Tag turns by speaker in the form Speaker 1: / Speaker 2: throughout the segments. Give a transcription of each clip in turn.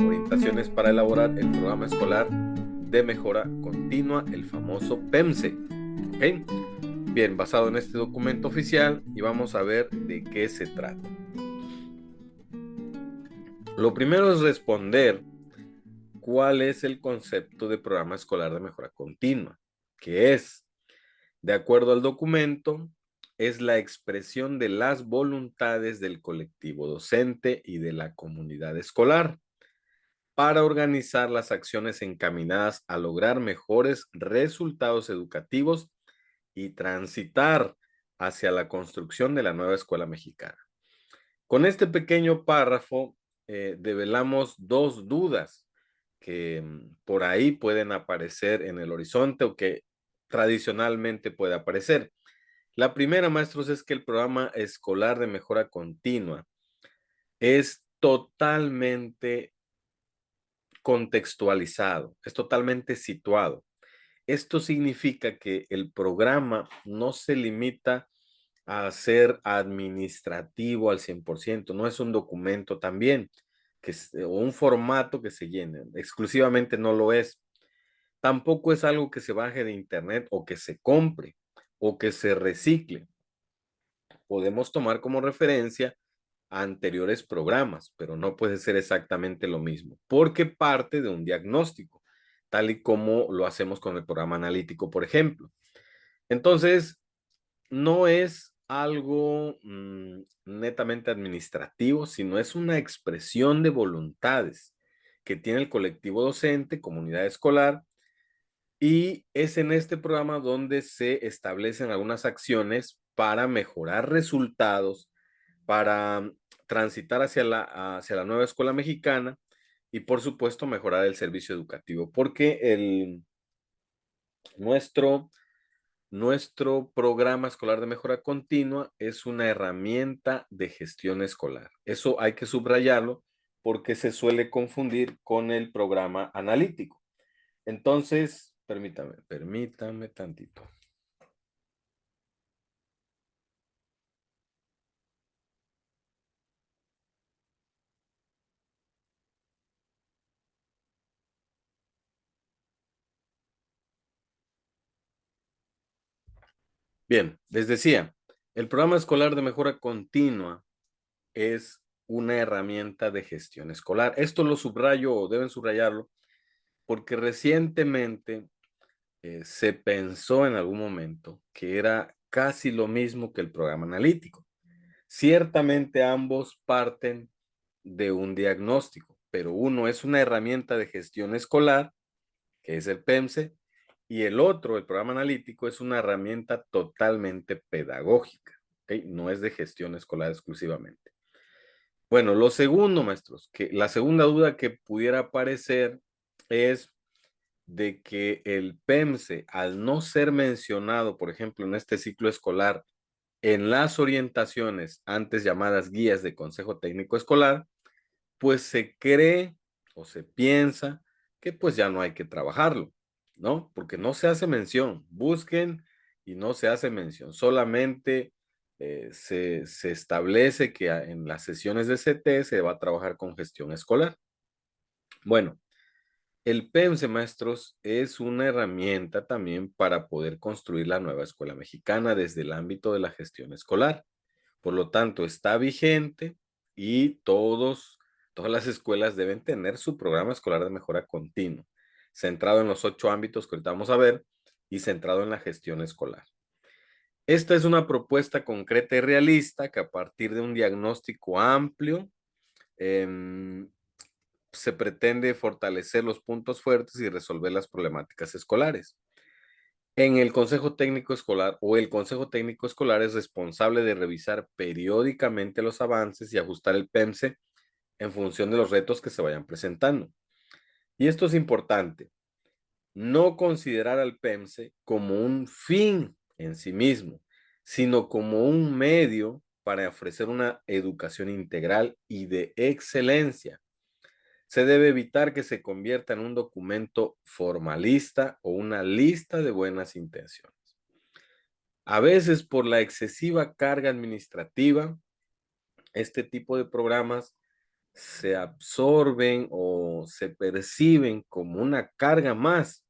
Speaker 1: orientaciones para elaborar el programa escolar de mejora continua, el famoso PEMSE. ¿Okay? Bien, basado en este documento oficial, y vamos a ver de qué se trata. Lo primero es responder cuál es el concepto de programa escolar de mejora continua, que es, de acuerdo al documento, es la expresión de las voluntades del colectivo docente y de la comunidad escolar para organizar las acciones encaminadas a lograr mejores resultados educativos y transitar hacia la construcción de la nueva escuela mexicana. Con este pequeño párrafo develamos dos dudas que por ahí pueden aparecer en el horizonte o que tradicionalmente puede aparecer. La primera, maestros, es que el programa escolar de mejora continua es totalmente contextualizado, es totalmente situado. Esto significa que el programa no se limita a ser administrativo al 100%, no es un documento también, o un formato que se llene, exclusivamente no lo es. Tampoco es algo que se baje de internet o que se compre o que se recicle. Podemos tomar como referencia a anteriores programas, pero no puede ser exactamente lo mismo, porque parte de un diagnóstico, tal y como lo hacemos con el programa analítico, por ejemplo. Entonces, no es algo netamente administrativo, sino es una expresión de voluntades que tiene el colectivo docente, comunidad escolar, y es en este programa donde se establecen algunas acciones para mejorar resultados, para transitar hacia la nueva escuela mexicana y por supuesto mejorar el servicio educativo, porque nuestro, nuestro programa escolar de mejora continua es una herramienta de gestión escolar. Eso hay que subrayarlo porque se suele confundir con el programa analítico. Entonces, permítame tantito. Bien, les decía, el programa escolar de mejora continua es una herramienta de gestión escolar. Esto lo subrayo o deben subrayarlo porque recientemente se pensó en algún momento que era casi lo mismo que el programa analítico. Ciertamente ambos parten de un diagnóstico, pero uno es una herramienta de gestión escolar, que es el PEMSE, y el otro, el programa analítico, es una herramienta totalmente pedagógica, ¿ok? No es de gestión escolar exclusivamente. Bueno, lo segundo, maestros, que la segunda duda que pudiera aparecer es de que el PEMSE, al no ser mencionado, por ejemplo, en este ciclo escolar, en las orientaciones antes llamadas guías de consejo técnico escolar, pues se cree o se piensa que pues ya no hay que trabajarlo, ¿no? Porque no se hace mención. Busquen y no se hace mención. Solamente se establece que en las sesiones de CT se va a trabajar con gestión escolar. Bueno, el PEMSE, maestros, es una herramienta también para poder construir la nueva escuela mexicana desde el ámbito de la gestión escolar. Por lo tanto, está vigente y todas las escuelas deben tener su programa escolar de mejora continua, centrado en los 8 ámbitos que ahorita vamos a ver y centrado en la gestión escolar. Esta es una propuesta concreta y realista que a partir de un diagnóstico amplio em, se pretende fortalecer los puntos fuertes y resolver las problemáticas escolares. En el Consejo Técnico Escolar o el Consejo Técnico Escolar es responsable de revisar periódicamente los avances y ajustar el PEMSE en función de los retos que se vayan presentando. Y esto es importante, no considerar al PEMSE como un fin en sí mismo, sino como un medio para ofrecer una educación integral y de excelencia. Se debe evitar que se convierta en un documento formalista o una lista de buenas intenciones. A veces por la excesiva carga administrativa, este tipo de programas se absorben o mismo se perciben como una carga más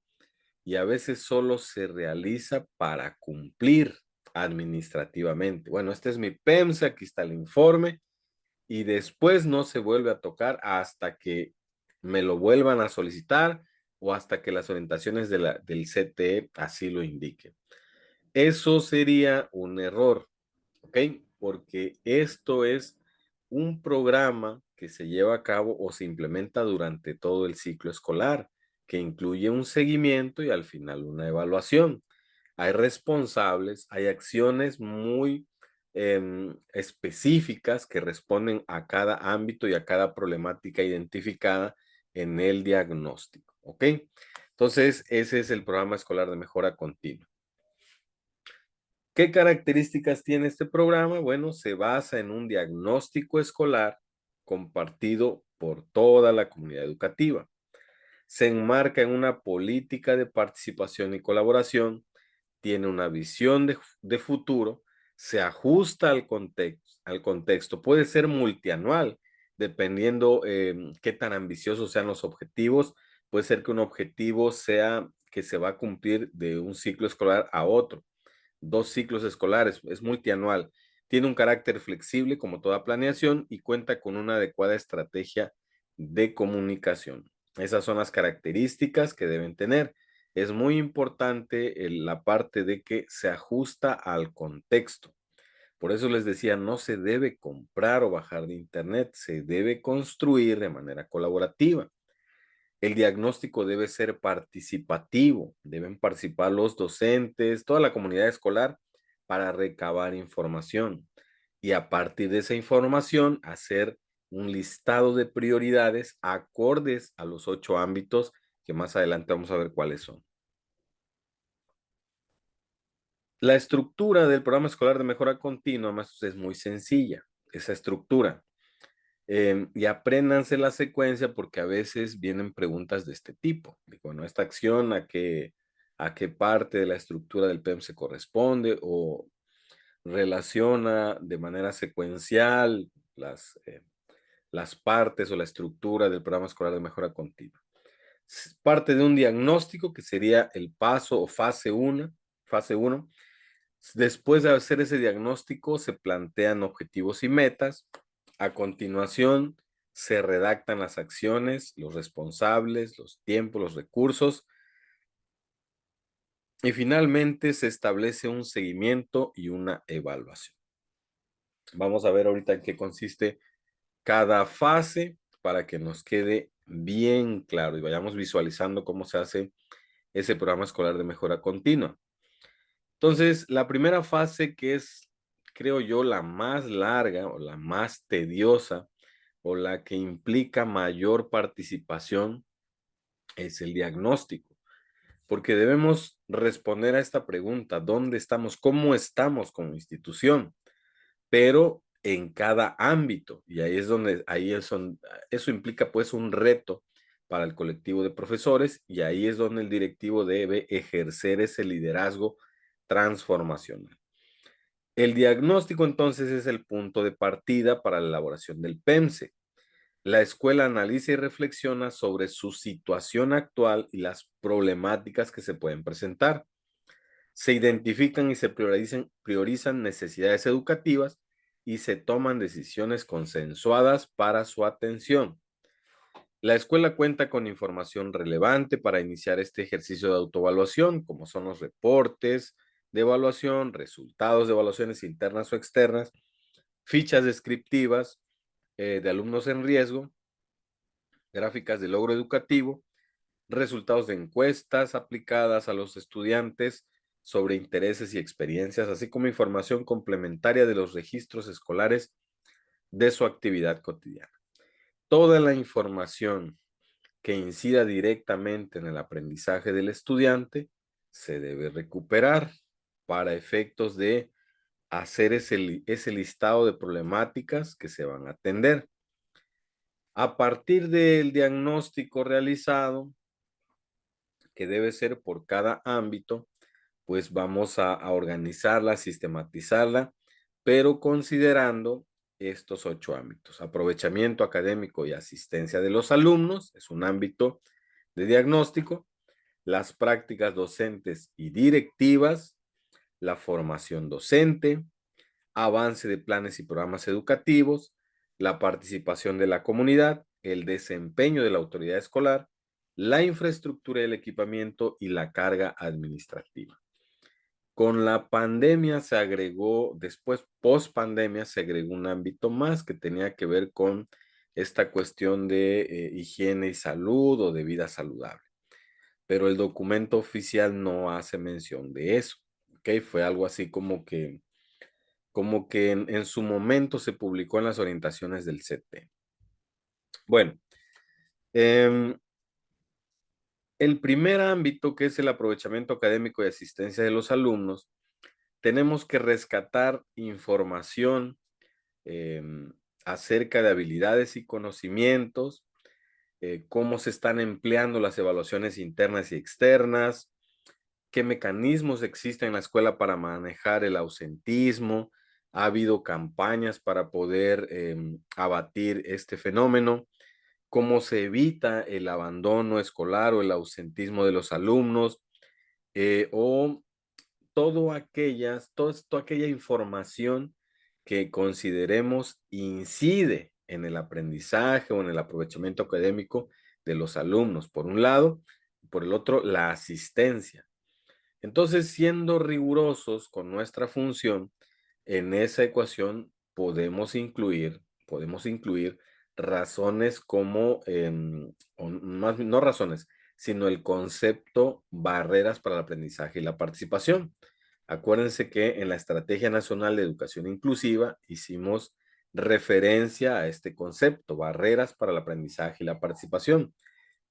Speaker 1: y a veces solo se realiza para cumplir administrativamente. Bueno, este es mi PEMSE, aquí está el informe y después no se vuelve a tocar hasta que me lo vuelvan a solicitar o hasta que las orientaciones del CTE así lo indiquen. Eso sería un error, ¿ok? Porque esto es un programa que se lleva a cabo o se implementa durante todo el ciclo escolar, que incluye un seguimiento y al final una evaluación. Hay responsables, hay acciones muy específicas que responden a cada ámbito y a cada problemática identificada en el diagnóstico, ¿ok? Entonces, ese es el programa escolar de mejora continua. ¿Qué características tiene este programa? Bueno, se basa en un diagnóstico escolar compartido por toda la comunidad educativa. Se enmarca en una política de participación y colaboración, tiene una visión de futuro, se ajusta al contexto, puede ser multianual, dependiendo qué tan ambiciosos sean los objetivos. Puede ser que un objetivo sea que se va a cumplir de un ciclo escolar a otro. 2 ciclos escolares, es multianual. Tiene un carácter flexible como toda planeación y cuenta con una adecuada estrategia de comunicación. Esas son las características que deben tener. Es muy importante la parte de que se ajusta al contexto. Por eso les decía, no se debe comprar o bajar de internet, se debe construir de manera colaborativa. El diagnóstico debe ser participativo, deben participar los docentes, toda la comunidad escolar para recabar información y a partir de esa información hacer un listado de prioridades acordes a los 8 ámbitos que más adelante vamos a ver cuáles son. La estructura del programa escolar de mejora continua más es muy sencilla, esa estructura. Y apréndanse la secuencia porque a veces vienen preguntas de este tipo. Bueno, esta acción a qué parte de la estructura del PEM se corresponde o relaciona de manera secuencial las partes o la estructura del programa escolar de mejora continua. Parte de un diagnóstico que sería el paso o fase 1. Después de hacer ese diagnóstico, se plantean objetivos y metas. A continuación, se redactan las acciones, los responsables, los tiempos, los recursos. Y finalmente, se establece un seguimiento y una evaluación. Vamos a ver ahorita en qué consiste cada fase para que nos quede bien claro y vayamos visualizando cómo se hace ese programa escolar de mejora continua. Entonces, la primera fase que es, creo yo, la más larga o la más tediosa o la que implica mayor participación es el diagnóstico, porque debemos responder a esta pregunta, ¿dónde estamos? ¿Cómo estamos como institución? Pero en cada ámbito, y ahí es donde, eso implica pues un reto para el colectivo de profesores y ahí es donde el directivo debe ejercer ese liderazgo transformacional. El diagnóstico entonces es el punto de partida para la elaboración del PEMSE. La escuela analiza y reflexiona sobre su situación actual y las problemáticas que se pueden presentar. Se identifican y se priorizan necesidades educativas y se toman decisiones consensuadas para su atención. La escuela cuenta con información relevante para iniciar este ejercicio de autoevaluación, como son los reportes de evaluación, resultados de evaluaciones internas o externas, fichas descriptivas de alumnos en riesgo, gráficas de logro educativo, resultados de encuestas aplicadas a los estudiantes sobre intereses y experiencias, así como información complementaria de los registros escolares de su actividad cotidiana. Toda la información que incida directamente en el aprendizaje del estudiante se debe recuperar para efectos de hacer ese listado de problemáticas que se van a atender. A partir del diagnóstico realizado, que debe ser por cada ámbito, pues vamos a organizarla, sistematizarla, pero considerando estos 8 ámbitos. Aprovechamiento académico y asistencia de los alumnos es un ámbito de diagnóstico. Las prácticas docentes y directivas, la formación docente, avance de planes y programas educativos, la participación de la comunidad, el desempeño de la autoridad escolar, la infraestructura y el equipamiento y la carga administrativa. Con la pandemia se agregó, después post pandemia se agregó un ámbito más que tenía que ver con esta cuestión de higiene y salud o de vida saludable. Pero el documento oficial no hace mención de eso. ¿Ok? Fue algo así como que en su momento se publicó en las orientaciones del CT. Bueno, em, el primer ámbito, que es el aprovechamiento académico y asistencia de los alumnos, tenemos que rescatar información acerca de habilidades y conocimientos, cómo se están empleando las evaluaciones internas y externas, qué mecanismos existen en la escuela para manejar el ausentismo, ha habido campañas para poder abatir este fenómeno, cómo se evita el abandono escolar o el ausentismo de los alumnos, o toda aquella información que consideremos incide en el aprendizaje o en el aprovechamiento académico de los alumnos, por un lado, y por el otro, la asistencia. Entonces, siendo rigurosos con nuestra función, en esa ecuación podemos incluir razones como, o más bien, no razones, sino el concepto barreras para el aprendizaje y la participación. Acuérdense que en la Estrategia Nacional de Educación Inclusiva hicimos referencia a este concepto, barreras para el aprendizaje y la participación.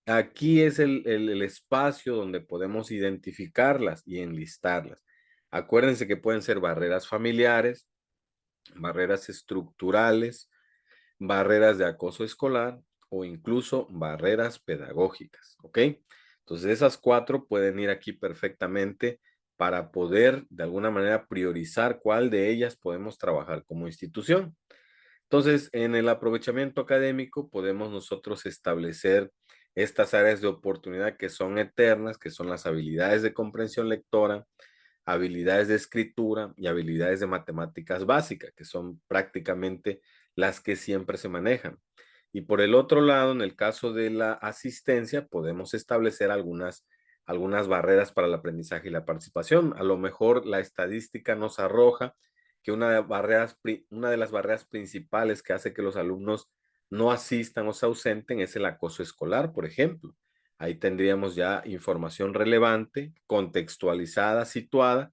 Speaker 1: Aquí es el espacio donde podemos identificarlas y enlistarlas. Acuérdense que pueden ser barreras familiares, barreras estructurales, barreras de acoso escolar o incluso barreras pedagógicas, ¿ok? Entonces esas 4 pueden ir aquí perfectamente para poder de alguna manera priorizar cuál de ellas podemos trabajar como institución. Entonces, en el aprovechamiento académico podemos nosotros establecer estas áreas de oportunidad que son eternas, que son las habilidades de comprensión lectora, habilidades de escritura y habilidades de matemáticas básicas, que son prácticamente las que siempre se manejan. Y por el otro lado, en el caso de la asistencia, podemos establecer algunas barreras para el aprendizaje y la participación. A lo mejor la estadística nos arroja que una de las barreras principales que hace que los alumnos no asistan o se ausenten es el acoso escolar, por ejemplo. Ahí tendríamos ya información relevante, contextualizada, situada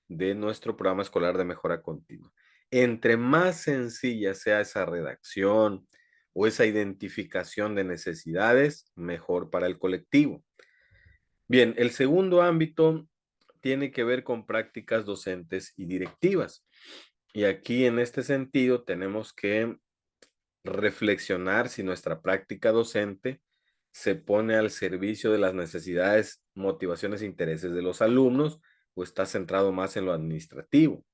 Speaker 1: de nuestro programa escolar de mejora continua. Entre más sencilla sea esa redacción o esa identificación de necesidades, mejor para el colectivo. Bien, el segundo ámbito tiene que ver con prácticas docentes y directivas. Y aquí en este sentido tenemos que reflexionar si nuestra práctica docente se pone al servicio de las necesidades, motivaciones e intereses de los alumnos o está centrado más en lo administrativo.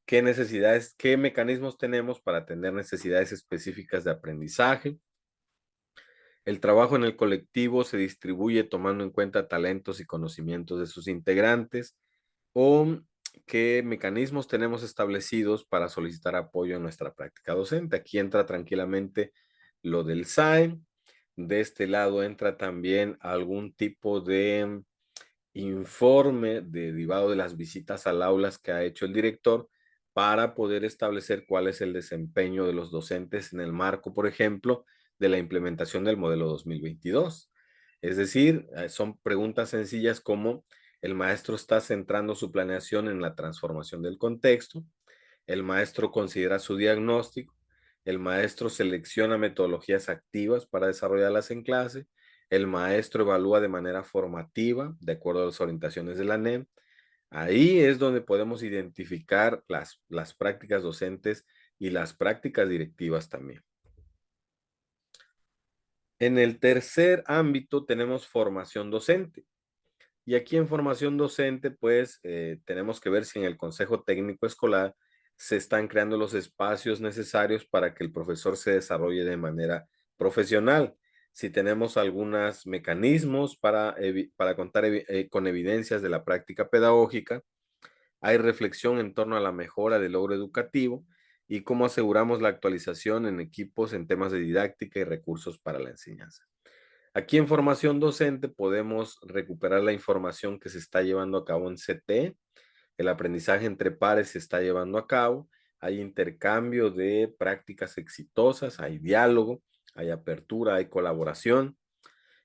Speaker 1: ¿Qué necesidades, qué mecanismos tenemos para atender necesidades específicas de aprendizaje? El trabajo en el colectivo se distribuye tomando en cuenta talentos y conocimientos de sus integrantes, o qué mecanismos tenemos establecidos para solicitar apoyo en nuestra práctica docente. Aquí entra tranquilamente lo del SAE. De este lado entra también algún tipo de informe derivado de las visitas al aulas que ha hecho el director para poder establecer cuál es el desempeño de los docentes en el marco, por ejemplo, de la implementación del modelo 2022. Es decir, son preguntas sencillas como el maestro está centrando su planeación en la transformación del contexto, el maestro considera su diagnóstico, el maestro selecciona metodologías activas para desarrollarlas en clase, el maestro evalúa de manera formativa, de acuerdo a las orientaciones de la NEM. Ahí es donde podemos identificar las prácticas docentes y las prácticas directivas también. En el tercer ámbito tenemos formación docente. Y aquí en formación docente, pues tenemos que ver si en el Consejo Técnico Escolar se están creando los espacios necesarios para que el profesor se desarrolle de manera profesional. Si tenemos algunos mecanismos para contar con evidencias de la práctica pedagógica, hay reflexión en torno a la mejora del logro educativo y cómo aseguramos la actualización en equipos en temas de didáctica y recursos para la enseñanza. Aquí en formación docente podemos recuperar la información que se está llevando a cabo en CT. El aprendizaje entre pares se está llevando a cabo, hay intercambio de prácticas exitosas, hay diálogo, hay apertura, hay colaboración.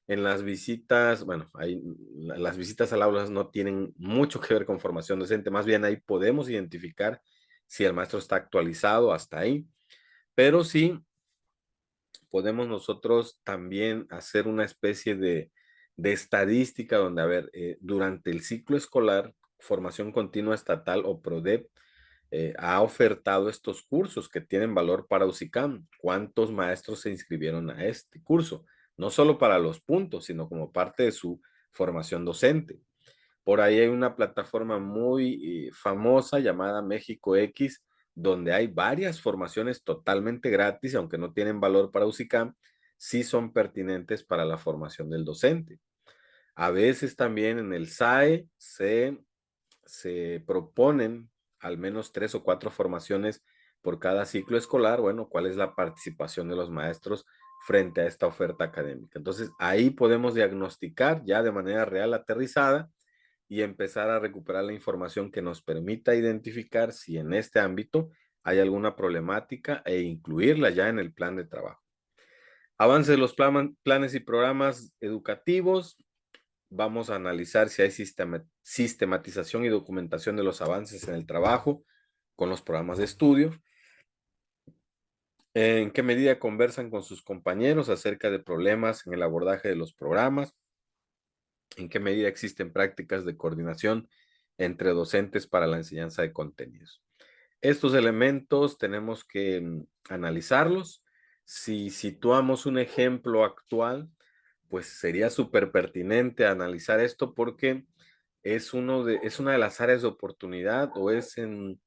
Speaker 1: En las visitas, bueno, las visitas al aula no tienen mucho que ver con formación docente, más bien ahí podemos identificar si el maestro está actualizado hasta ahí, pero sí podemos nosotros también hacer una especie de estadística donde, a ver, durante el ciclo escolar, Formación Continua Estatal o PRODEP ha ofertado estos cursos que tienen valor para UCICAM. ¿Cuántos maestros se inscribieron a este curso? No solo para los puntos, sino como parte de su formación docente. Por ahí hay una plataforma muy famosa llamada México X, donde hay varias formaciones totalmente gratis, aunque no tienen valor para UCICAM, sí son pertinentes para la formación del docente. A veces también en el SAE se proponen al menos 3 o 4 formaciones por cada ciclo escolar. Bueno, ¿cuál es la participación de los maestros frente a esta oferta académica? Entonces, ahí podemos diagnosticar ya de manera real aterrizada y empezar a recuperar la información que nos permita identificar si en este ámbito hay alguna problemática e incluirla ya en el plan de trabajo. Avance de los planes y programas educativos. Vamos a analizar si hay sistematización y documentación de los avances en el trabajo con los programas de estudio. En qué medida conversan con sus compañeros acerca de problemas en el abordaje de los programas. En qué medida existen prácticas de coordinación entre docentes para la enseñanza de contenidos. Estos elementos tenemos que analizarlos. Si situamos un ejemplo actual, pues sería súper pertinente analizar esto porque es una de las áreas de oportunidad o es en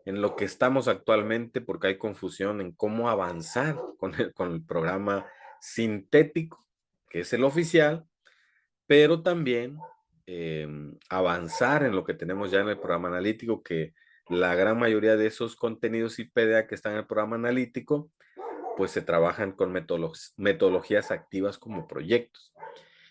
Speaker 1: lo que estamos actualmente porque hay confusión en cómo avanzar con el programa sintético, que es el oficial, pero también avanzar en lo que tenemos ya en el programa analítico, que la gran mayoría de esos contenidos IPDA que están en el programa analítico, pues se trabajan con metodologías activas como proyectos.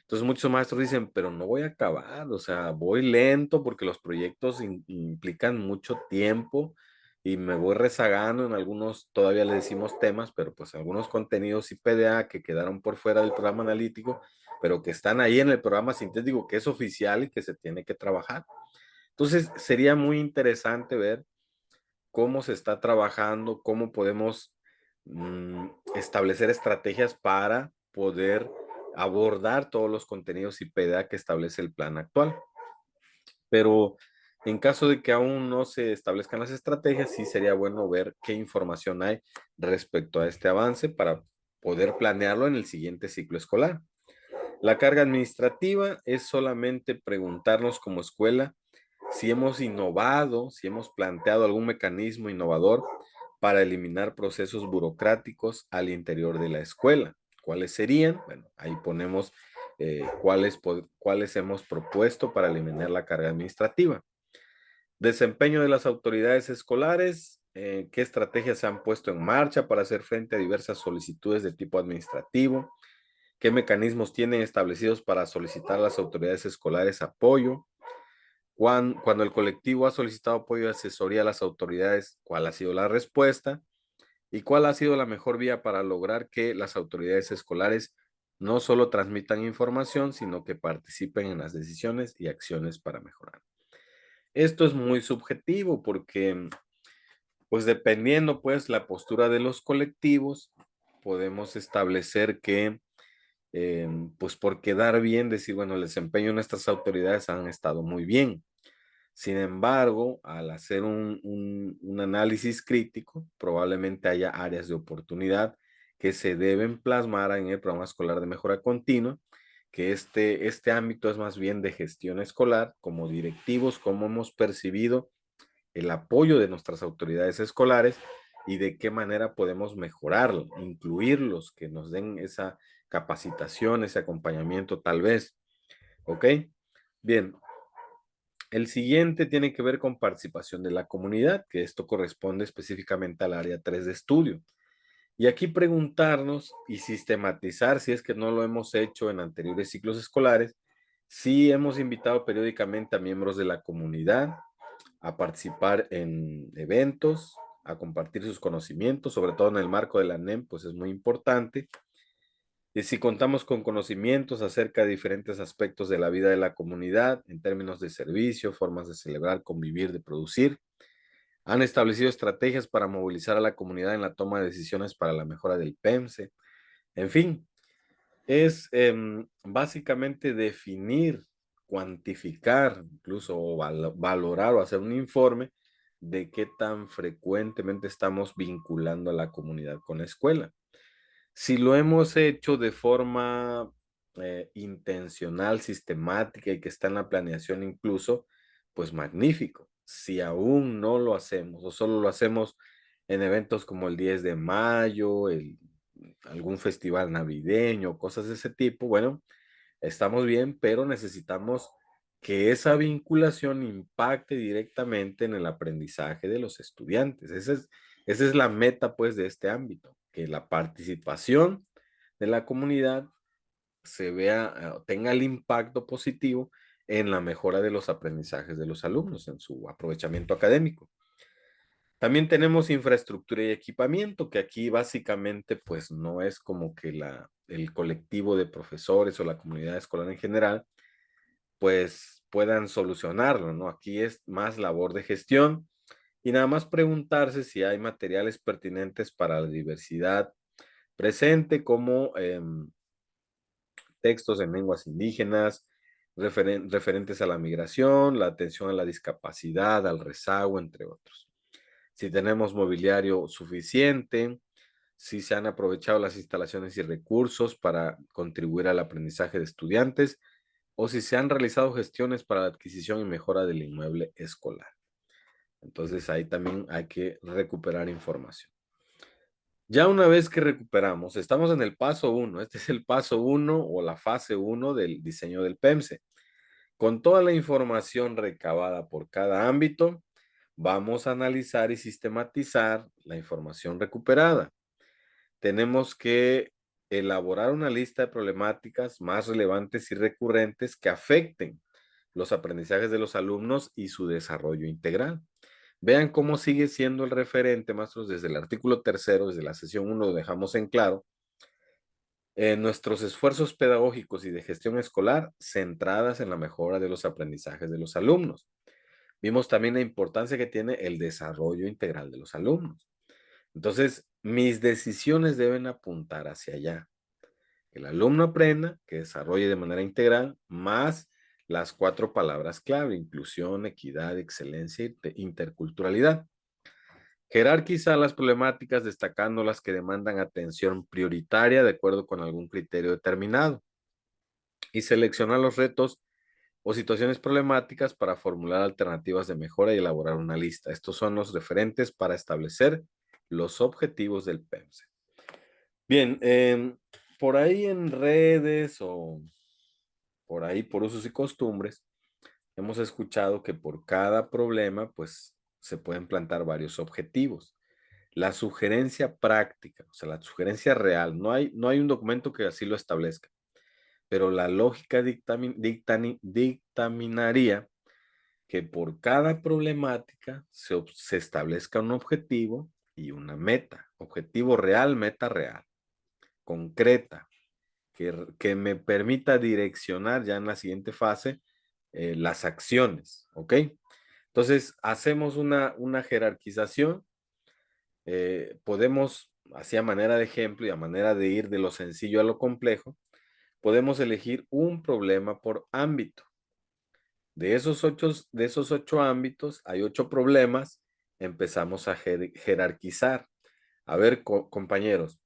Speaker 1: Entonces muchos maestros dicen, pero no voy a acabar, o sea, voy lento porque los proyectos implican mucho tiempo y me voy rezagando en algunos, todavía le decimos temas, pero pues algunos contenidos IPDA que quedaron por fuera del programa analítico, pero que están ahí en el programa sintético que es oficial y que se tiene que trabajar. Entonces sería muy interesante ver cómo se está trabajando, cómo podemos establecer estrategias para poder abordar todos los contenidos IPDA que establece el plan actual. Pero en caso de que aún no se establezcan las estrategias, sí sería bueno ver qué información hay respecto a este avance para poder planearlo en el siguiente ciclo escolar. La carga administrativa es solamente preguntarnos como escuela si hemos innovado, si hemos planteado algún mecanismo innovador para eliminar procesos burocráticos al interior de la escuela. ¿Cuáles serían? Bueno, ahí ponemos cuáles hemos propuesto para eliminar la carga administrativa. Desempeño de las autoridades escolares. ¿Qué estrategias se han puesto en marcha para hacer frente a diversas solicitudes de tipo administrativo? ¿Qué mecanismos tienen establecidos para solicitar a las autoridades escolares apoyo? Cuando el colectivo ha solicitado apoyo y asesoría a las autoridades, ¿cuál ha sido la respuesta? ¿Y cuál ha sido la mejor vía para lograr que las autoridades escolares no solo transmitan información, sino que participen en las decisiones y acciones para mejorar? Esto es muy subjetivo porque, pues dependiendo, pues, la postura de los colectivos, podemos establecer que, pues, por quedar bien, decir, bueno, el desempeño de nuestras autoridades han estado muy bien. Sin embargo, al hacer un análisis crítico, probablemente haya áreas de oportunidad que se deben plasmar en el programa escolar de mejora continua, que este ámbito es más bien de gestión escolar, como directivos, cómo hemos percibido el apoyo de nuestras autoridades escolares y de qué manera podemos mejorarlo, incluirlos, que nos den esa capacitación, ese acompañamiento tal vez. ¿Ok? Bien, el siguiente tiene que ver con participación de la comunidad, que esto corresponde específicamente al área 3 de estudio. Y aquí preguntarnos y sistematizar, si es que no lo hemos hecho en anteriores ciclos escolares, si hemos invitado periódicamente a miembros de la comunidad a participar en eventos, a compartir sus conocimientos, sobre todo en el marco de la NEM, pues es muy importante. Y si contamos con conocimientos acerca de diferentes aspectos de la vida de la comunidad, en términos de servicio, formas de celebrar, convivir, de producir, han establecido estrategias para movilizar a la comunidad en la toma de decisiones para la mejora del PEMSE. En fin, es básicamente definir, cuantificar, incluso valorar o hacer un informe de qué tan frecuentemente estamos vinculando a la comunidad con la escuela. Si lo hemos hecho de forma intencional, sistemática y que está en la planeación incluso, pues magnífico. Si aún no lo hacemos o solo lo hacemos en eventos como el 10 de mayo, algún festival navideño, cosas de ese tipo, bueno, estamos bien, pero necesitamos que esa vinculación impacte directamente en el aprendizaje de los estudiantes. Esa es la meta, pues, de este ámbito, que la participación de la comunidad se vea, tenga el impacto positivo en la mejora de los aprendizajes de los alumnos, en su aprovechamiento académico. También tenemos infraestructura y equipamiento, que aquí básicamente pues no es como que el colectivo de profesores o la comunidad escolar en general pues puedan solucionarlo, ¿no? Aquí es más labor de gestión y nada más preguntarse si hay materiales pertinentes para la diversidad presente, como textos en lenguas indígenas, referentes a la migración, la atención a la discapacidad, al rezago, entre otros. Si tenemos mobiliario suficiente, si se han aprovechado las instalaciones y recursos para contribuir al aprendizaje de estudiantes o si se han realizado gestiones para la adquisición y mejora del inmueble escolar. Entonces ahí también hay que recuperar información. Ya una vez que recuperamos, estamos en el paso 1. Este es el paso 1 o la fase 1 del diseño del PEMSE. Con toda la información recabada por cada ámbito, vamos a analizar y sistematizar la información recuperada. Tenemos que elaborar una lista de problemáticas más relevantes y recurrentes que afecten los aprendizajes de los alumnos y su desarrollo integral. Vean cómo sigue siendo el referente, maestros, desde el artículo 3, desde la sesión 1 lo dejamos en claro, nuestros esfuerzos pedagógicos y de gestión escolar centradas en la mejora de los aprendizajes de los alumnos. Vimos también la importancia que tiene el desarrollo integral de los alumnos. Entonces, mis decisiones deben apuntar hacia allá. Que el alumno aprenda, que desarrolle de manera integral, más las 4 palabras clave: inclusión, equidad, excelencia e interculturalidad. Jerarquizar las problemáticas destacando las que demandan atención prioritaria de acuerdo con algún criterio determinado. Y seleccionar los retos o situaciones problemáticas para formular alternativas de mejora y elaborar una lista. Estos son los referentes para establecer los objetivos del PEMSE. Bien, por ahí en redes o por ahí por usos y costumbres, hemos escuchado que por cada problema, pues se pueden plantar varios objetivos. La sugerencia práctica, o sea, la sugerencia real, no hay un documento que así lo establezca, pero la lógica dictaminaría que por cada problemática se establezca un objetivo y una meta. Objetivo real, meta real, concreta, que me permita direccionar ya en la siguiente fase las acciones, ¿ok? Entonces, hacemos una jerarquización. Podemos, así a manera de ejemplo y a manera de ir de lo sencillo a lo complejo, podemos elegir un problema por ámbito. De esos 8 ámbitos, hay 8 problemas, empezamos a jerarquizar. A ver, compañeros,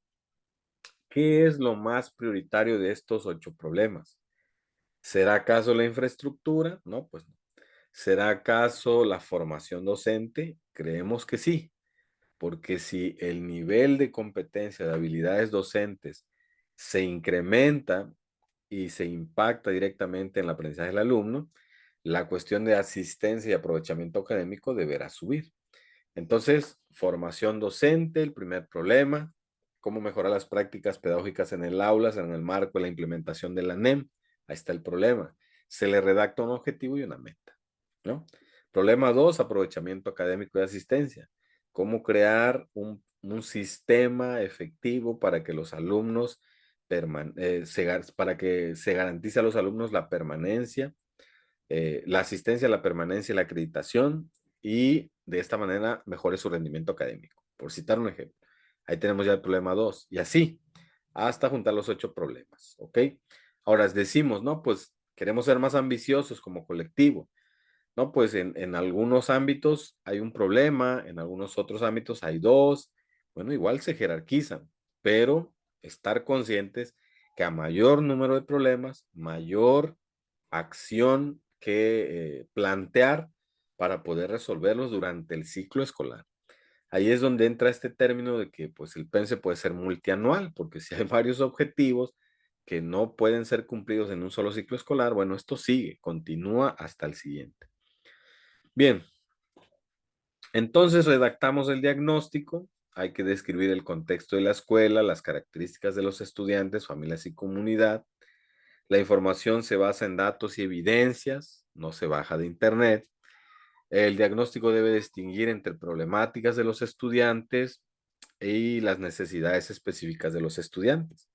Speaker 1: ¿qué es lo más prioritario de estos 8 problemas? ¿Será acaso la infraestructura? No, pues no. ¿Será acaso la formación docente? Creemos que sí, porque si el nivel de competencia de habilidades docentes se incrementa y se impacta directamente en el aprendizaje del alumno, la cuestión de asistencia y aprovechamiento académico deberá subir. Entonces, formación docente, el primer problema, cómo mejorar las prácticas pedagógicas en el aula, en el marco de la implementación de la NEM. Ahí está el problema. Se le redacta un objetivo y una meta, ¿no? Problema 2, aprovechamiento académico y asistencia. Cómo crear un sistema efectivo para que los alumnos, para que se garantice a los alumnos la permanencia, la asistencia, la permanencia y la acreditación y de esta manera mejore su rendimiento académico, por citar un ejemplo. Ahí tenemos ya el problema 2 y así hasta juntar los 8 problemas, ¿ok? Ahora decimos, ¿no? Pues queremos ser más ambiciosos como colectivo, ¿no? Pues en algunos ámbitos hay un problema, en algunos otros ámbitos hay dos, bueno, igual se jerarquizan, pero estar conscientes que a mayor número de problemas, mayor acción que plantear para poder resolverlos durante el ciclo escolar. Ahí es donde entra este término de que pues el PENSE puede ser multianual, porque si hay varios objetivos que no pueden ser cumplidos en un solo ciclo escolar, bueno, esto sigue, continúa hasta el siguiente. Bien, entonces redactamos el diagnóstico, hay que describir el contexto de la escuela, las características de los estudiantes, familias y comunidad. La información se basa en datos y evidencias, no se baja de internet. El diagnóstico debe distinguir entre problemáticas de los estudiantes y las necesidades específicas de los estudiantes.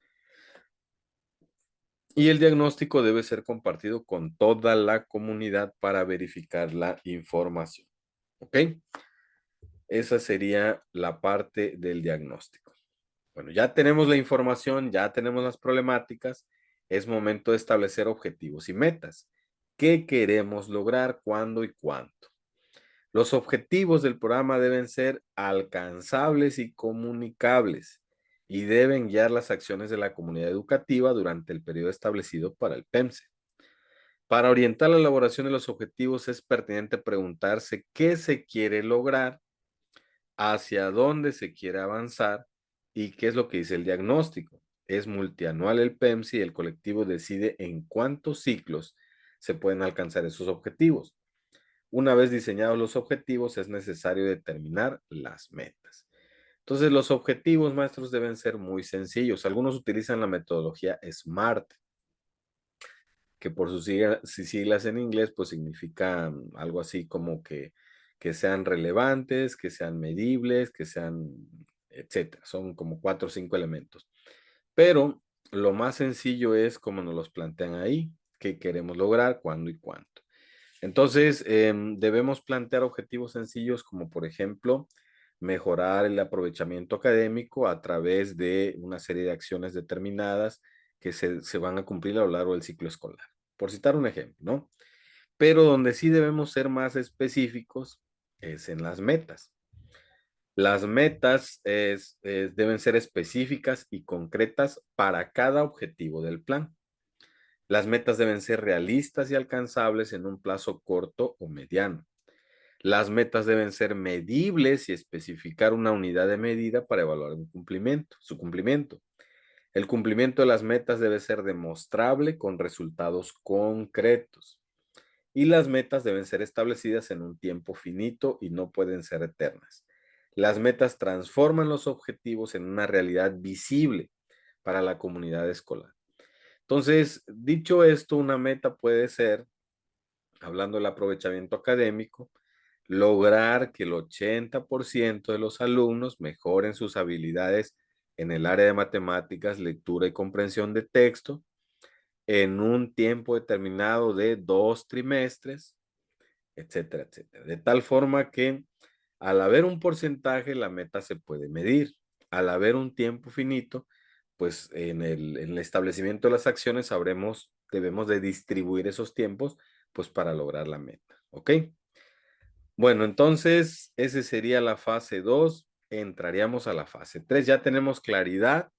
Speaker 1: Y el diagnóstico debe ser compartido con toda la comunidad para verificar la información. ¿Ok? Esa sería la parte del diagnóstico. Bueno, ya tenemos la información, ya tenemos las problemáticas. Es momento de establecer objetivos y metas. ¿Qué queremos lograr? ¿Cuándo y cuánto? Los objetivos del programa deben ser alcanzables y comunicables y deben guiar las acciones de la comunidad educativa durante el periodo establecido para el PEMSE. Para orientar la elaboración de los objetivos es pertinente preguntarse qué se quiere lograr, hacia dónde se quiere avanzar y qué es lo que dice el diagnóstico. Es multianual el PEMSE y el colectivo decide en cuántos ciclos se pueden alcanzar esos objetivos. Una vez diseñados los objetivos, es necesario determinar las metas. Entonces, los objetivos, maestros, deben ser muy sencillos. Algunos utilizan la metodología SMART, que por sus siglas en inglés, pues significa algo así como que sean relevantes, que sean medibles, que sean, etcétera. Son como 4 o 5 elementos. Pero lo más sencillo es como nos los plantean ahí, qué queremos lograr, cuándo y cuánto. Entonces, debemos plantear objetivos sencillos como, por ejemplo, mejorar el aprovechamiento académico a través de una serie de acciones determinadas que se van a cumplir a lo largo del ciclo escolar. Por citar un ejemplo, ¿no? Pero donde sí debemos ser más específicos es en las metas. Las metas deben ser específicas y concretas para cada objetivo del plan. Las metas deben ser realistas y alcanzables en un plazo corto o mediano. Las metas deben ser medibles y especificar una unidad de medida para evaluar su cumplimiento. El cumplimiento de las metas debe ser demostrable con resultados concretos. Y las metas deben ser establecidas en un tiempo finito y no pueden ser eternas. Las metas transforman los objetivos en una realidad visible para la comunidad escolar. Entonces, dicho esto, una meta puede ser, hablando del aprovechamiento académico, lograr que el 80% de los alumnos mejoren sus habilidades en el área de matemáticas, lectura y comprensión de texto en un tiempo determinado de 2 trimestres, etcétera, etcétera. De tal forma que al haber un porcentaje, la meta se puede medir. Al haber un tiempo finito, pues en el establecimiento de las acciones debemos de distribuir esos tiempos, pues para lograr la meta. ¿Ok? Bueno, entonces ese sería la fase 2. Entraríamos a la fase 3. Ya tenemos claridad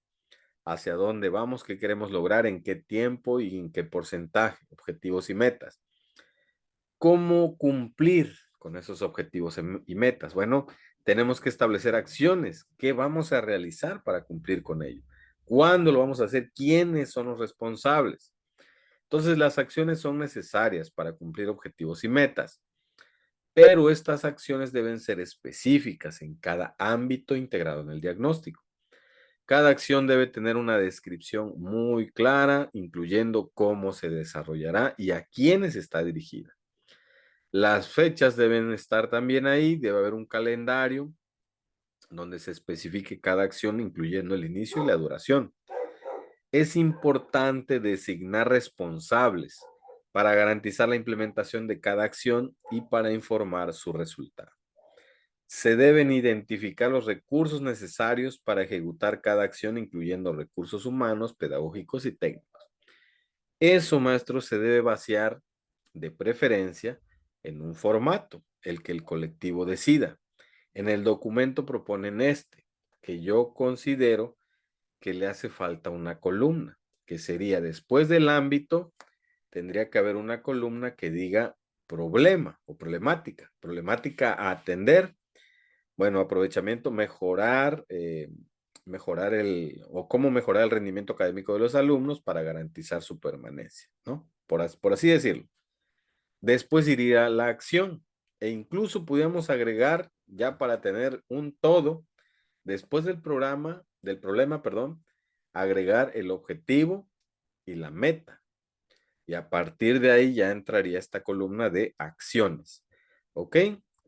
Speaker 1: hacia dónde vamos, qué queremos lograr, en qué tiempo y en qué porcentaje, objetivos y metas. ¿Cómo cumplir con esos objetivos y metas? Bueno, tenemos que establecer acciones. ¿Qué vamos a realizar para cumplir con ello? ¿Cuándo lo vamos a hacer? ¿Quiénes son los responsables? Entonces, las acciones son necesarias para cumplir objetivos y metas, pero estas acciones deben ser específicas en cada ámbito integrado en el diagnóstico. Cada acción debe tener una descripción muy clara, incluyendo cómo se desarrollará y a quiénes está dirigida. Las fechas deben estar también ahí, debe haber un calendario donde se especifique cada acción, incluyendo el inicio y la duración. Es importante designar responsables para garantizar la implementación de cada acción y para informar su resultado. Se deben identificar los recursos necesarios para ejecutar cada acción, incluyendo recursos humanos, pedagógicos y técnicos. Eso, maestro, se debe vaciar de preferencia en un formato, el que el colectivo decida. En el documento proponen que yo considero que le hace falta una columna, que sería después del ámbito, tendría que haber una columna que diga problema o problemática, problemática a atender, bueno, aprovechamiento, o cómo mejorar el rendimiento académico de los alumnos para garantizar su permanencia, ¿no? Por así decirlo. Después iría la acción e incluso pudiéramos agregar, ya para tener un todo, después del problema, perdón, agregar el objetivo y la meta. Y a partir de ahí ya entraría esta columna de acciones. ¿Ok?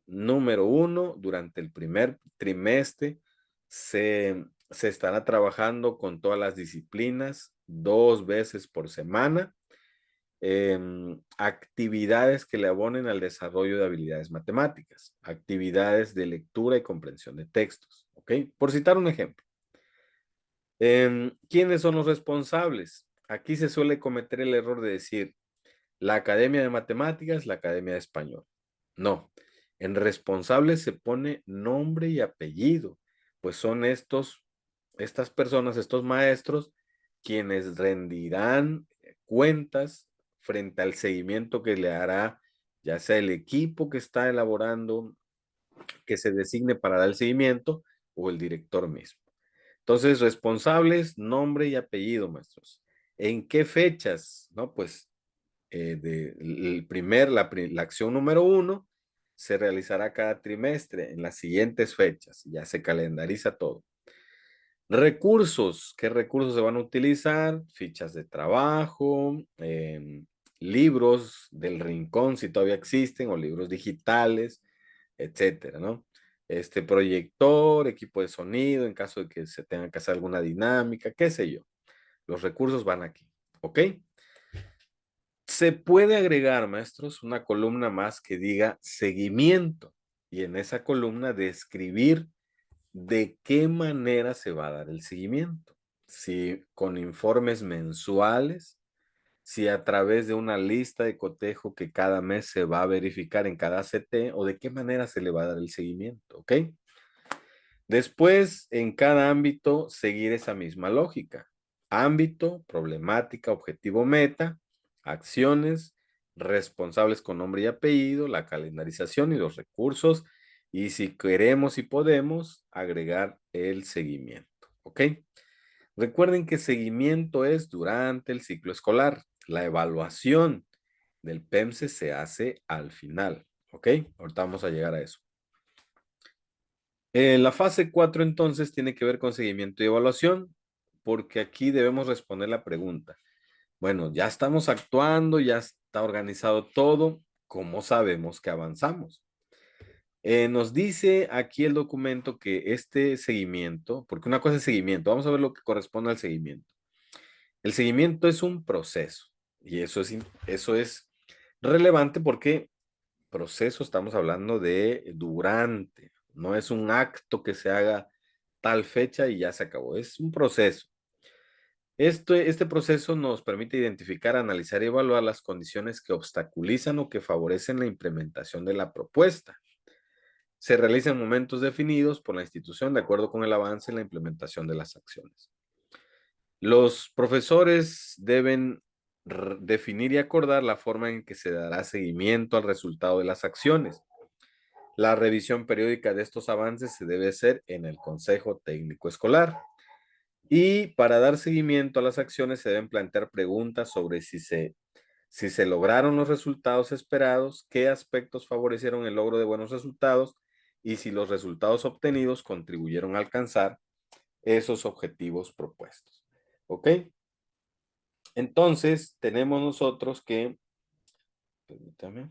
Speaker 1: Número 1, durante el primer trimestre se estará trabajando con todas las disciplinas 2 veces por semana. Actividades que le abonen al desarrollo de habilidades matemáticas, actividades de lectura y comprensión de textos. ¿Ok? Por citar un ejemplo. ¿Quiénes son los responsables? Aquí se suele cometer el error de decir la Academia de Matemáticas, la Academia de Español. No, en responsables se pone nombre y apellido, pues son estas personas, estos maestros, quienes rendirán cuentas frente al seguimiento que le hará, ya sea el equipo que está elaborando, que se designe para dar el seguimiento, o el director mismo. Entonces, responsables, nombre y apellido, maestros. ¿En qué fechas? No, pues la acción número 1 se realizará cada trimestre en las siguientes fechas. Ya se calendariza todo. Recursos. ¿Qué recursos se van a utilizar? Fichas de trabajo, libros del rincón, si todavía existen, o libros digitales, etcétera, ¿no? Este proyector, equipo de sonido, en caso de que se tenga que hacer alguna dinámica, qué sé yo. Los recursos van aquí, ¿ok? Se puede agregar, maestros, una columna más que diga seguimiento y en esa columna describir de qué manera se va a dar el seguimiento. Si con informes mensuales, si a través de una lista de cotejo que cada mes se va a verificar en cada CT o de qué manera se le va a dar el seguimiento, ¿ok? Después, en cada ámbito, seguir esa misma lógica. Ámbito, problemática, objetivo, meta, acciones, responsables con nombre y apellido, la calendarización y los recursos. Y si queremos y podemos, agregar el seguimiento. ¿Ok? Recuerden que seguimiento es durante el ciclo escolar. La evaluación del PEMSE se hace al final. ¿Ok? Ahorita vamos a llegar a eso. La fase 4 entonces tiene que ver con seguimiento y evaluación, porque aquí debemos responder la pregunta. Bueno, ya estamos actuando, ya está organizado todo, ¿cómo sabemos que avanzamos? Nos dice aquí el documento que este seguimiento, porque una cosa es seguimiento, vamos a ver lo que corresponde al seguimiento. El seguimiento es un proceso y eso es relevante porque proceso estamos hablando de durante, no es un acto que se haga tal fecha y ya se acabó, es un proceso. Este proceso nos permite identificar, analizar y evaluar las condiciones que obstaculizan o que favorecen la implementación de la propuesta. Se realiza en momentos definidos por la institución de acuerdo con el avance en la implementación de las acciones. Los profesores deben definir y acordar la forma en que se dará seguimiento al resultado de las acciones. La revisión periódica de estos avances se debe hacer en el Consejo Técnico Escolar. Y para dar seguimiento a las acciones se deben plantear preguntas sobre si se lograron los resultados esperados, qué aspectos favorecieron el logro de buenos resultados y si los resultados obtenidos contribuyeron a alcanzar esos objetivos propuestos. ¿Ok? Entonces, tenemos nosotros que, permítame.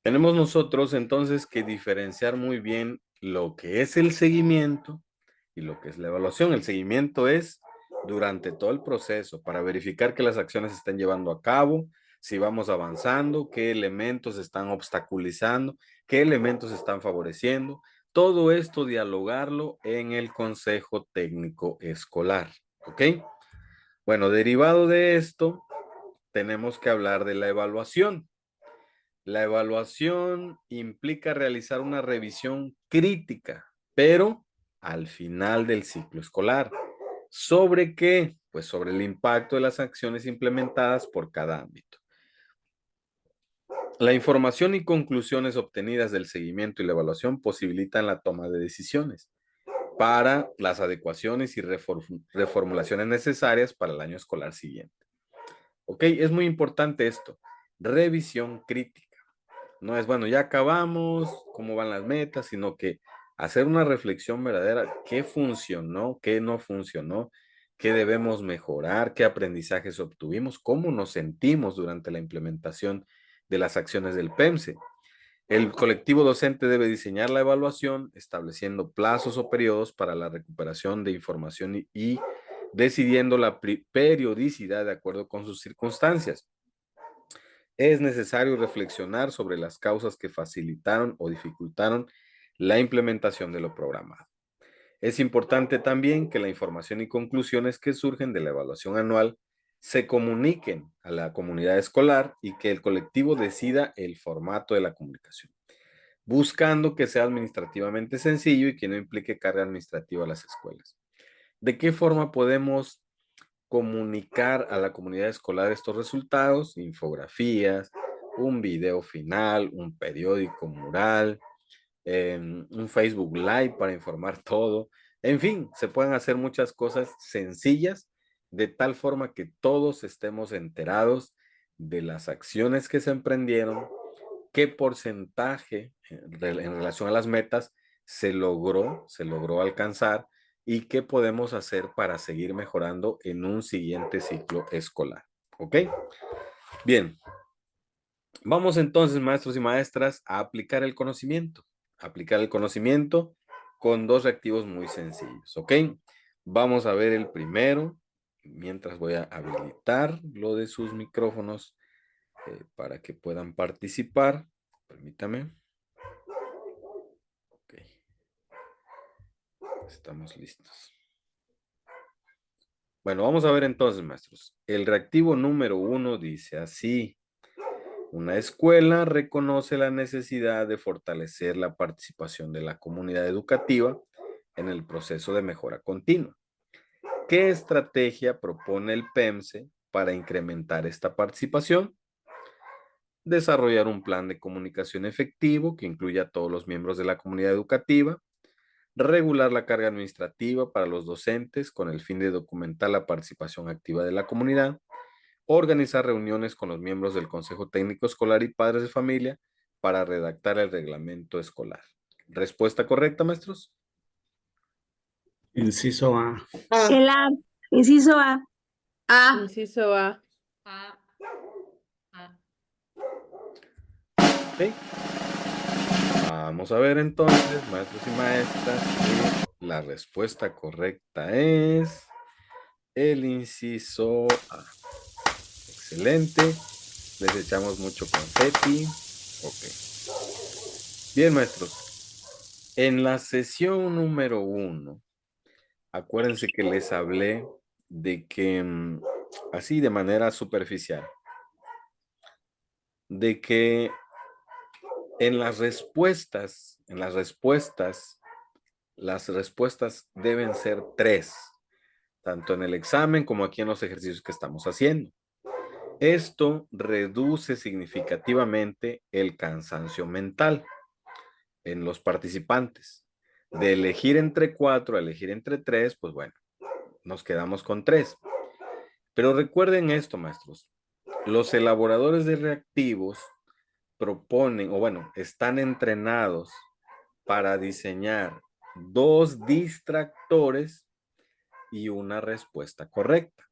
Speaker 1: Tenemos nosotros entonces que diferenciar muy bien lo que es el seguimiento y lo que es la evaluación. El seguimiento es durante todo el proceso para verificar que las acciones se están llevando a cabo, si vamos avanzando, qué elementos están obstaculizando, qué elementos están favoreciendo. Todo esto dialogarlo en el Consejo Técnico Escolar. ¿Ok? Bueno, derivado de esto, tenemos que hablar de la evaluación. La evaluación implica realizar una revisión crítica, pero al final del ciclo escolar. ¿Sobre qué? Pues sobre el impacto de las acciones implementadas por cada ámbito. La información y conclusiones obtenidas del seguimiento y la evaluación posibilitan la toma de decisiones para las adecuaciones y reformulaciones necesarias para el año escolar siguiente. ¿Ok? Es muy importante esto. Revisión crítica. No es, bueno, ya acabamos, cómo van las metas, sino que hacer una reflexión verdadera, qué funcionó, qué no funcionó, qué debemos mejorar, qué aprendizajes obtuvimos, cómo nos sentimos durante la implementación de las acciones del PEMSE. El colectivo docente debe diseñar la evaluación, estableciendo plazos o periodos para la recuperación de información y decidiendo la periodicidad de acuerdo con sus circunstancias. Es necesario reflexionar sobre las causas que facilitaron o dificultaron la implementación de lo programado. Es importante también que la información y conclusiones que surgen de la evaluación anual se comuniquen a la comunidad escolar y que el colectivo decida el formato de la comunicación, buscando que sea administrativamente sencillo y que no implique carga administrativa a las escuelas. ¿De qué forma podemos comunicar a la comunidad escolar estos resultados? Infografías, un video final, un periódico mural, un Facebook Live para informar todo. En fin, se pueden hacer muchas cosas sencillas de tal forma que todos estemos enterados de las acciones que se emprendieron, qué porcentaje en relación a las metas se logró alcanzar y qué podemos hacer para seguir mejorando en un siguiente ciclo escolar. ¿Ok? Bien, vamos entonces, maestros y maestras, a aplicar el conocimiento. Aplicar el conocimiento con dos reactivos muy sencillos. ¿Ok? Vamos a ver el primero, mientras voy a habilitar lo de sus micrófonos para que puedan participar. Permítame. Ok. Estamos listos. Bueno, vamos a ver entonces, maestros. El reactivo número 1 dice así: una escuela reconoce la necesidad de fortalecer la participación de la comunidad educativa en el proceso de mejora continua. ¿Qué estrategia propone el PEMSE para incrementar esta participación? Desarrollar un plan de comunicación efectivo que incluya a todos los miembros de la comunidad educativa, regular la carga administrativa para los docentes con el fin de documentar la participación activa de la comunidad, organizar reuniones con los miembros del Consejo Técnico Escolar y padres de familia para redactar el reglamento escolar. ¿Respuesta correcta, maestros?
Speaker 2: Inciso A.
Speaker 3: El A. Inciso A.
Speaker 4: A.
Speaker 5: Inciso A.
Speaker 1: Ok. Vamos a ver entonces, maestros y maestras, que la respuesta correcta es el inciso A. Excelente. Les echamos mucho confeti. Ok. Bien, maestros. En la sesión número 1, acuérdense que les hablé de que, así de manera superficial, de que las respuestas deben ser 3, tanto en el examen como aquí en los ejercicios que estamos haciendo. Esto reduce significativamente el cansancio mental en los participantes. De elegir entre 4 a elegir entre 3, pues bueno, nos quedamos con 3. Pero recuerden esto, maestros. Los elaboradores de reactivos proponen, o bueno, están entrenados para diseñar 2 distractores y una respuesta correcta.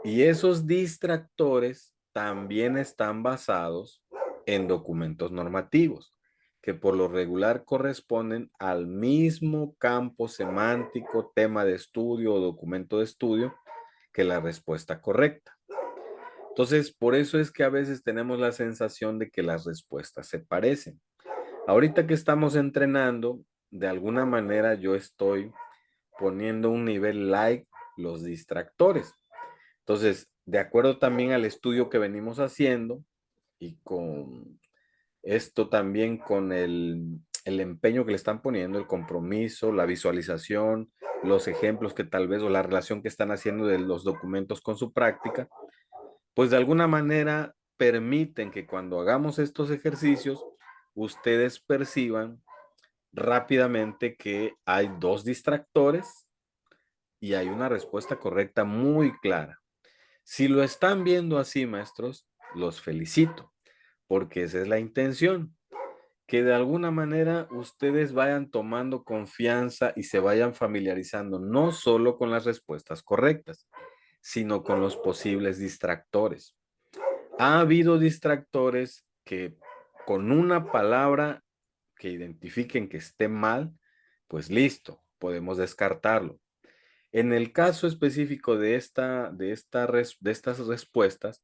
Speaker 1: Y esos distractores también están basados en documentos normativos, que por lo regular corresponden al mismo campo semántico, tema de estudio o documento de estudio que la respuesta correcta. Entonces, por eso es que a veces tenemos la sensación de que las respuestas se parecen. Ahorita que estamos entrenando, de alguna manera yo estoy poniendo un nivel light los distractores. Entonces, de acuerdo también al estudio que venimos haciendo y con esto también con el empeño que le están poniendo, el compromiso, la visualización, los ejemplos que tal vez o la relación que están haciendo de los documentos con su práctica, pues de alguna manera permiten que cuando hagamos estos ejercicios, ustedes perciban rápidamente que hay 2 distractores y hay una respuesta correcta muy clara. Si lo están viendo así, maestros, los felicito, porque esa es la intención, que de alguna manera ustedes vayan tomando confianza y se vayan familiarizando no solo con las respuestas correctas, sino con los posibles distractores. Ha habido distractores que con una palabra que identifiquen que esté mal, pues listo, podemos descartarlo. En el caso específico de estas respuestas,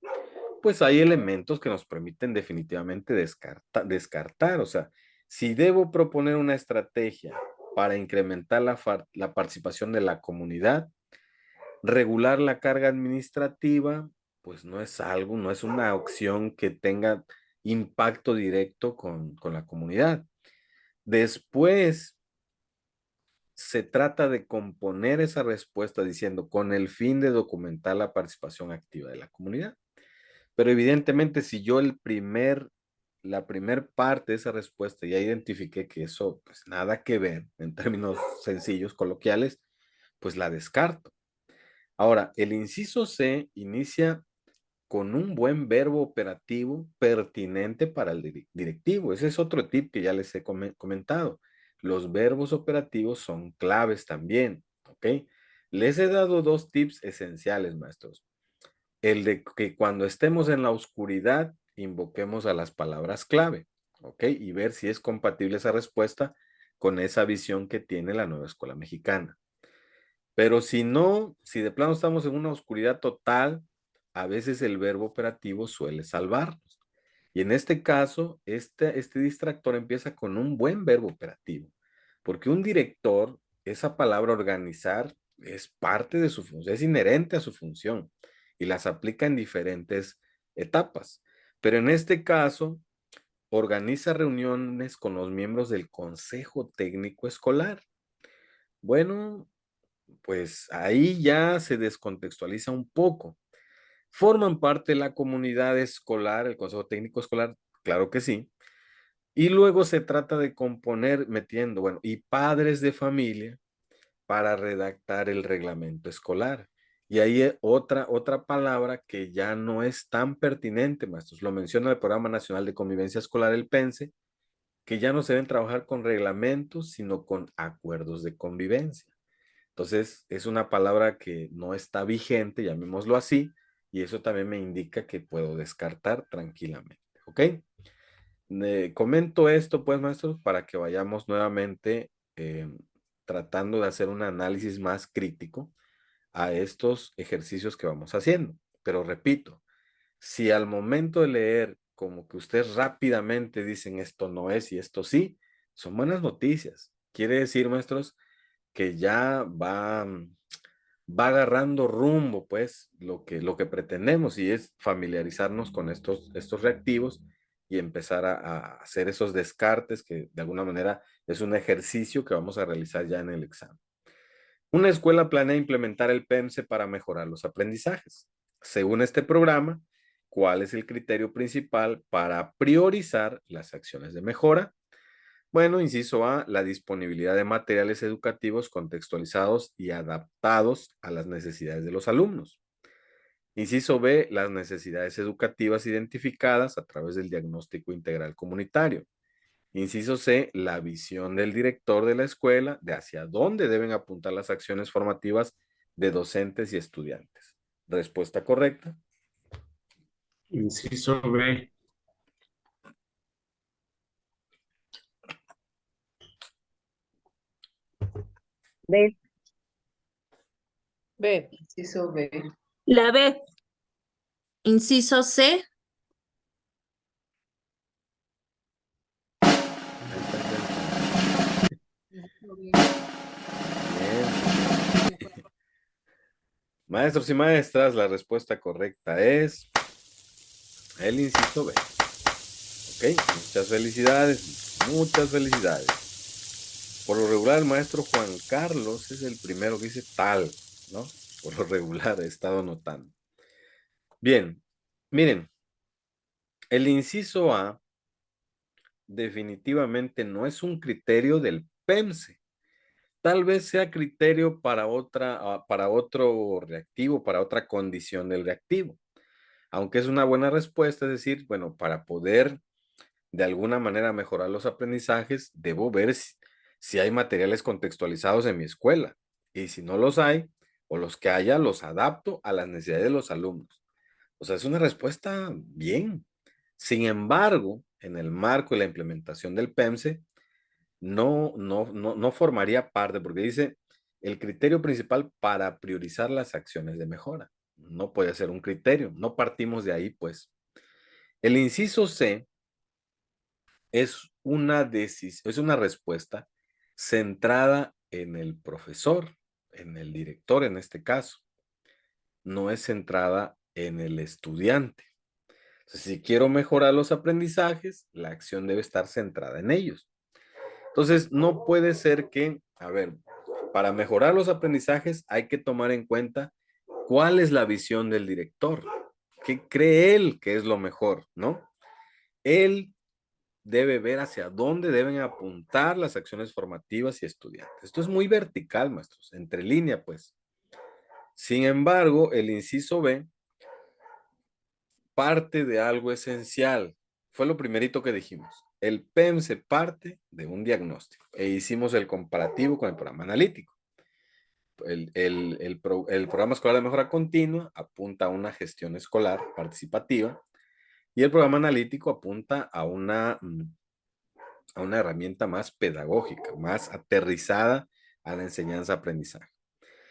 Speaker 1: pues hay elementos que nos permiten definitivamente descartar. O sea, si debo proponer una estrategia para incrementar la participación de la comunidad, regular la carga administrativa, pues no es algo, no es una opción que tenga impacto directo con la comunidad. Después se trata de componer esa respuesta diciendo con el fin de documentar la participación activa de la comunidad. Pero evidentemente, si yo la primer parte de esa respuesta ya identifiqué que eso, pues nada que ver en términos sencillos, coloquiales, pues la descarto. Ahora, el inciso C inicia con un buen verbo operativo pertinente para el directivo. Ese es otro tip que ya les he comentado. Los verbos operativos son claves también, ¿ok? Les he dado 2 tips esenciales, maestros. El de que cuando estemos en la oscuridad, invoquemos a las palabras clave, ¿ok? Y ver si es compatible esa respuesta con esa visión que tiene la nueva escuela mexicana. Pero si no, si de plano estamos en una oscuridad total, a veces el verbo operativo suele salvarnos. Y en este caso, este distractor empieza con un buen verbo operativo, porque un director, esa palabra organizar, es parte de su función, es inherente a su función y las aplica en diferentes etapas. Pero en este caso, organiza reuniones con los miembros del Consejo Técnico Escolar. Bueno, pues ahí ya se descontextualiza un poco. ¿Forman parte de la comunidad escolar, el Consejo Técnico Escolar? Claro que sí. Y luego se trata de componer, metiendo, bueno, y padres de familia para redactar el reglamento escolar. Y ahí otra palabra que ya no es tan pertinente, maestros. Lo menciona el Programa Nacional de Convivencia Escolar, el PENSE, que ya no se deben trabajar con reglamentos, sino con acuerdos de convivencia. Entonces, es una palabra que no está vigente, llamémoslo así, y eso también me indica que puedo descartar tranquilamente, ¿ok? Comento esto, pues, maestros, para que vayamos nuevamente tratando de hacer un análisis más crítico a estos ejercicios que vamos haciendo. Pero repito, si al momento de leer como que ustedes rápidamente dicen esto no es y esto sí, son buenas noticias. Quiere decir, maestros, que ya va agarrando rumbo, pues, lo que pretendemos, y es familiarizarnos con estos reactivos y empezar a hacer esos descartes, que de alguna manera es un ejercicio que vamos a realizar ya en el examen. Una escuela planea implementar el PEMSE para mejorar los aprendizajes. Según este programa, ¿cuál es el criterio principal para priorizar las acciones de mejora? Bueno, inciso A, la disponibilidad de materiales educativos contextualizados y adaptados a las necesidades de los alumnos. Inciso B, las necesidades educativas identificadas a través del diagnóstico integral comunitario. Inciso C, la visión del director de la escuela de hacia dónde deben apuntar las acciones formativas de docentes y estudiantes. Respuesta correcta.
Speaker 2: Inciso B.
Speaker 4: B.
Speaker 5: B.
Speaker 4: Inciso B.
Speaker 3: La B.
Speaker 6: Inciso C.
Speaker 1: Bien. Maestros y maestras, la respuesta correcta es el inciso B. Ok, muchas felicidades, muchas felicidades. Por lo regular, el maestro Juan Carlos es el primero que dice tal, ¿no? Por lo regular he estado notando. Bien, miren, el inciso A definitivamente no es un criterio del PEMSE. Tal vez sea criterio para otro reactivo, para otra condición del reactivo. Aunque es una buena respuesta, es decir, bueno, para poder de alguna manera mejorar los aprendizajes, debo ver si hay materiales contextualizados en mi escuela. Y si no los hay, o los que haya, los adapto a las necesidades de los alumnos. O sea, es una respuesta bien. Sin embargo, en el marco de la implementación del PEMSE, no formaría parte, porque dice el criterio principal para priorizar las acciones de mejora. No puede ser un criterio, no partimos de ahí, pues. El inciso C es una respuesta centrada en el profesor, en el director en este caso. No es centrada en el estudiante. Entonces, si quiero mejorar los aprendizajes, la acción debe estar centrada en ellos. Entonces, no puede ser que, a ver, para mejorar los aprendizajes hay que tomar en cuenta cuál es la visión del director, qué cree él que es lo mejor, ¿no? Él debe ver hacia dónde deben apuntar las acciones formativas y estudiantes. Esto es muy vertical, maestros, entre línea, pues. Sin embargo, el inciso B parte de algo esencial. Fue lo primerito que dijimos. El PEMSE parte de un diagnóstico e hicimos el comparativo con el programa analítico. El programa escolar de mejora continua apunta a una gestión escolar participativa y el programa analítico apunta a una herramienta más pedagógica, más aterrizada a la enseñanza-aprendizaje.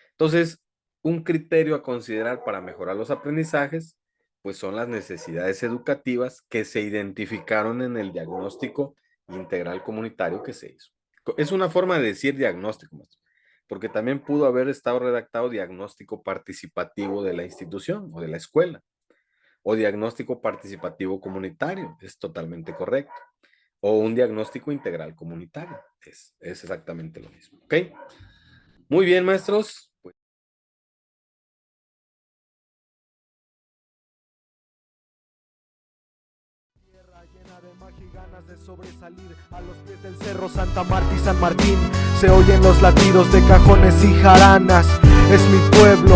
Speaker 1: Entonces, un criterio a considerar para mejorar los aprendizajes, pues son las necesidades educativas que se identificaron en el diagnóstico integral comunitario que se hizo. Es una forma de decir diagnóstico, maestro, porque también pudo haber estado redactado diagnóstico participativo de la institución o de la escuela, o diagnóstico participativo comunitario, es totalmente correcto, o un diagnóstico integral comunitario, es exactamente lo mismo, ¿ok? Muy bien, maestros.
Speaker 7: De sobresalir a los pies del cerro Santa Marta y San Martín, se oyen los latidos de cajones y jaranas. Es mi pueblo,